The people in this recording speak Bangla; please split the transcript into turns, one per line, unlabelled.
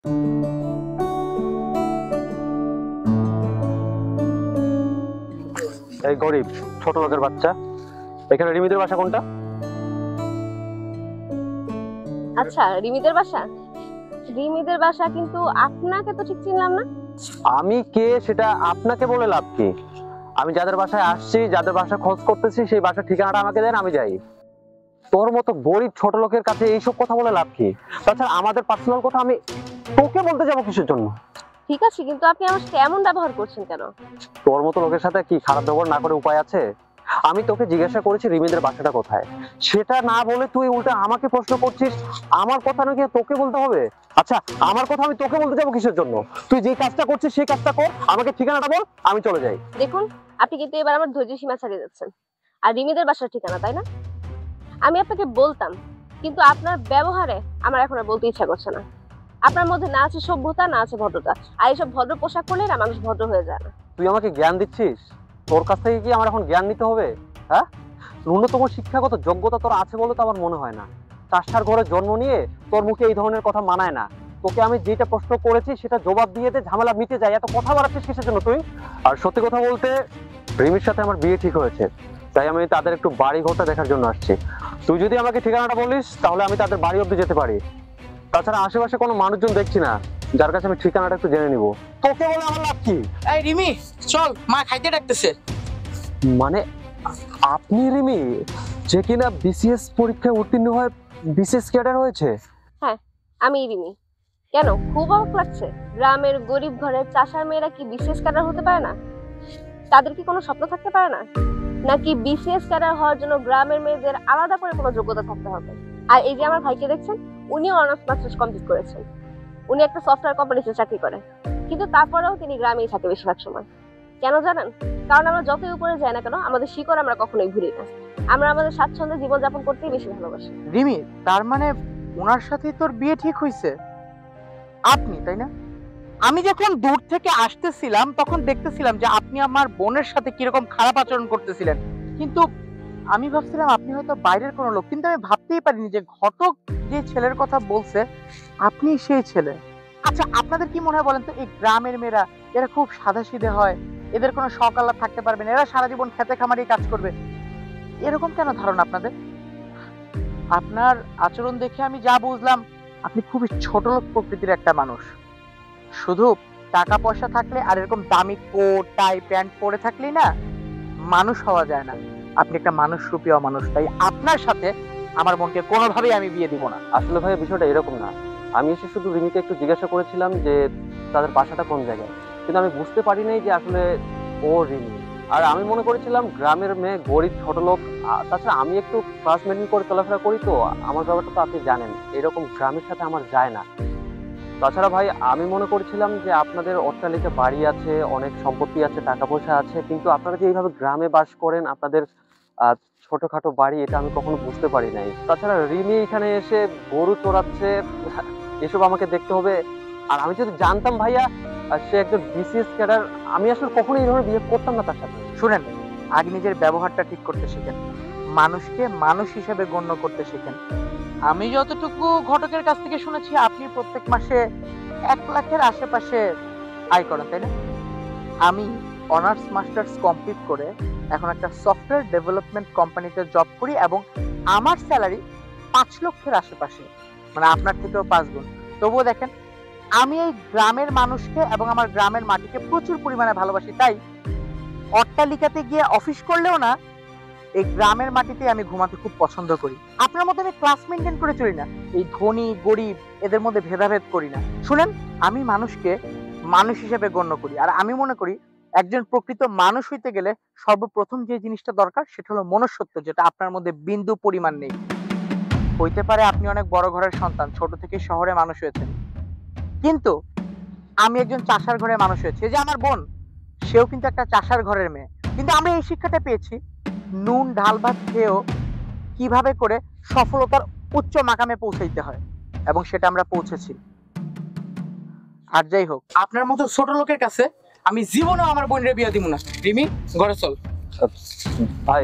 এই গরিব ছোট লোকের বাচ্চা, এখানে রিমিদের বাসা কোনটা?
আচ্ছা, রিমিদের বাসা? রিমিদের বাসা কিন্তু আপনাকে তো ঠিক চিনলাম না।
আমি কে সেটা আপনাকে বলে লাভ কি? আমি যাদের বাসায় আসছি, যাদের বাসা খোঁজ করতেছি, সেই বাসার ঠিকানাটা আমাকে দেন, আমি যাই। তোর মতো গরিব ছোট লোকের কাছে এইসব কথা বলে লাভ কি? তাছাড়া আমাদের পার্সোনাল কথা আমি তোকে বলতে যাবো কিসের জন্য?
ঠিক আছে, কিন্তু আপনি আমার সাথে এমন ব্যবহার করছেন কেন?
তোর মতো লোকের সাথে কি খারাপ ব্যবহার না করে উপায় আছে? আমি তোকে জিজ্ঞাসা করেছি রিমিদের বাসাটা কোথায়, সেটা না বলে তুই উল্টা আমাকে প্রশ্ন করছিস। আমার কথা নাকি তোকে বলতে হবে? আচ্ছা, আমার কথা আমি তোকে বলতে যাবো কিসের জন্য? তুই যে কাজটা করছিস সেই কাজটা কর, আমাকে ঠিকানাটা বল, আমি চলে যাই।
দেখুন, আপনি কিন্তু এবার আমার ধৈর্য সীমা ছাড়িয়ে যাচ্ছেন। আর রিমিদের বাসার ঠিকানা, তাই না? আমি আপনাকে বলতাম, কিন্তু আপনার ব্যবহারে আমার এখন আর বলতে ইচ্ছা করছে না। আপনার মধ্যে না আছে সভ্যতা, না আছে ভদ্রতা। আর এইসব ভদ্র পোশাক পরলে না মানুষ ভদ্র হয়ে যায় না।
তুই আমাকে জ্ঞান দিচ্ছিস? তোর কাছ থেকে কি আমার এখন জ্ঞান নিতে হবে? হ্যাঁ, ন্যূনতম শিক্ষাগত যোগ্যতা তোর আছে বলে তো আমার মনে হয় না। চাষার ঘরে জন্ম নিয়ে তোর মুখে এই ধরনের কথা মানায় না। তোকে আমি যেটা প্রশ্ন করেছি সেটা জবাব দিয়ে দে, ঝামেলা মিটে যায়। এত কথা বাড়াচ্ছিস কিসের জন্য তুই? আর সত্যি কথা বলতে, রিমির সাথে আমার বিয়ে ঠিক হয়েছে, তাই আমি তাদের একটু বাড়ি ঘরটা দেখার জন্য আসছি। তুই যদি আমাকে ঠিকানাটা বলিস তাহলে আমি তাদের বাড়ি অব্দি যেতে পারি। তাছাড়া আশেপাশে কোনো মানুষজন দেখছি না যার কাছে আমি ঠিকানাটা একটু জেনে নিব। তোকে বলে আমার লাভ কি?
এই রিমি, চল, মা খাইতে ডাকতেছে।
মানে আপনি রিমি, যে কিনা বিসিএস পরীক্ষায় উত্তীর্ণ হয়ে বিসিএস ক্যাডার হয়েছে?
হ্যাঁ, আমি রিমি। কেন, খুব অবাক লাগছে? গ্রামের গরিব ঘরের চাষার মেয়েরা কি বিসিএস ক্যাডার হতে পারে না? তাদের কি কোনো স্বপ্ন থাকতে পারে না? নাকি বিসিএস ক্যাডার হওয়ার জন্য গ্রামের মেয়েদের আলাদা করে কোনো যোগ্যতা থাকতে হবে? আর এই যে আমার ভাইকে দেখছেন, উনিও অনার্স মাস্টার্স কমপ্লিট করেছেন। উনি একটা সফটওয়্যার কোম্পানিতে চাকরি করেন, কিন্তু তারপরেও তিনি গ্রামেই থাকে বেশিরভাগ সময়। কেন জানেন? কারণ আমরা যতই উপরে যাই না কেন, আমাদের শিকড় আমরা কখনোই ভুলি না। আমরা আমাদের স্বাচ্ছন্দ্যে জীবনযাপন করতেই বেশি ভালোবাসি।
রিমি, তার মানে ওনার সাথে তোর বিয়ে ঠিক হয়েছে? আপনি, তাই না? আমি যখন দূর থেকে আসতেছিলাম তখন দেখতেছিলাম যে আপনি আমার বোনের সাথে কিরকম খারাপ আচরণ করতেছিলেন, কিন্তু আমি ভাবছিলাম আপনি হয়তো বাইরের কোনো লোক, কিন্তু আমি ভাবতেই পারিনি যে ঘটক যে ছেলের কথা বলছে আপনি সেই ছেলে। আচ্ছা, আপনাদের কি মনে হয় বলেন তো, এই গ্রামের মেয়েরা এরা খুব সাদাসিধে হয়, এদের কোনো শখ আহ্লাদ থাকতে পারবে না, এরা সারা জীবন খেতে খামারেই কাজ করবে, এরকম কেন ধারণা আপনাদের? আপনার আচরণ দেখে আমি যা বুঝলাম, আপনি খুবই ছোট লোক প্রকৃতির একটা মানুষ। শুধু টাকা পয়সা থাকলে আর এরকম দামি কোট টাই প্যান্ট পরে থাকলেই না মানুষ হওয়া যায় না। আপনি একটা মানুষ রূপী অমানুষ, তাই আপনার সাথে আমার বোনকে কোনোভাবেই আমি বিয়ে দিব না।
আসলে ভাই বিষয়টা এরকম না। আমি এসে শুধু রিমিকে একটু জিজ্ঞাসা করেছিলাম যে তাদের বাসাটা কোন জায়গায়, কিন্তু আমি বুঝতে পারি নাই যে আসলে ও রিমি। আর আমি মনে করেছিলাম গ্রামের মেয়ে, গরিব ছোট লোক। তাছাড়া আমি একটু ক্লাস মেনটেন করে চলাফেরা করি, তো আমার ব্যাপারটা তো আপনি জানেন, এরকম গ্রামের সাথে আমার যায় না। তাছাড়া ভাই আমি মনে করেছিলাম যে আপনাদের অট্টালিকা বাড়ি আছে, অনেক সম্পত্তি আছে, টাকা পয়সা আছে, কিন্তু আপনারা যে এইভাবে গ্রামে বাস করেন, আপনাদের আহ ছোটখাটো বাড়ি, এটা আমি কখনো বুঝতে পারি নাই। তাছাড়া রিমি এখানে এসে গরু চড়াচ্ছে, এসব আমাকে দেখতে হবে। আর আমি যদি জানতাম ভাইয়া সে একজন বিসিএস ক্যাডার, আমি আসলে কখনো এই ধরনের বিয়ে করতাম না তার সাথে।
শুনেন, আগে নিজের ব্যবহারটা ঠিক করতে শিখেন, মানুষকে মানুষ হিসেবে গণ্য করতে শিখেন। আমি যতটুকু ঘটকের কাছ থেকে শুনেছি আপনি প্রত্যেক মাসে 1 লাখের আশেপাশে আয় করেন, তাই না? আমি অনার্স মাস্টার্স কমপ্লিট করে এখন একটা সফটওয়্যার ডেভেলপমেন্ট কোম্পানিতে জব করি এবং আমার স্যালারি 5 লক্ষের আশেপাশে, মানে আপনার থেকেও 5 গুণ। তবুও দেখেন, আমি এই গ্রামের মানুষকে এবং আমার গ্রামের মাটিকে প্রচুর পরিমাণে ভালোবাসি, তাই অট্টালিকাতে গিয়ে অফিস করলেও না এই গ্রামের মাটিতে আমি ঘুমাতে খুব পছন্দ করি। আপনার মধ্যে আমি ক্লাস মেনটেন করে চলি না, এই ধনী গরিব এদের মধ্যে ভেদাভেদ করি না। শুনেন, আমি মানুষকে মানুষ হিসেবে গণ্য করি, আর আমি মনে করি একজন প্রকৃত মানুষ হইতে গেলে সর্বপ্রথম যে জিনিসটা দরকার সেটা হলো মনুষ্যত্ব, যেটা আপনার মধ্যে বিন্দু পরিমাণ নেই। হইতে পারে আপনি অনেক বড় ঘরের সন্তান, ছোট থেকে শহরে মানুষ হয়েছেন, কিন্তু আমি একজন চাষার ঘরে মানুষ হয়েছি। এই যে আমার বোন, সেও কিন্তু একটা চাষার ঘরের মেয়ে, কিন্তু আমরা এই শিক্ষাটা পেয়েছি নুন ঢাল ভাত খেয়েও কিভাবে করে সফলতার উচ্চ মাকামে পৌঁছাইতে হয়, এবং সেটা আমরা পৌঁছেছি। আর যাই হোক, আপনার মতো ছোট লোকের কাছে আমি জীবনেও আমার বোনের বিয়ে দিব না। রিমি, ঘরে চল।
ভাই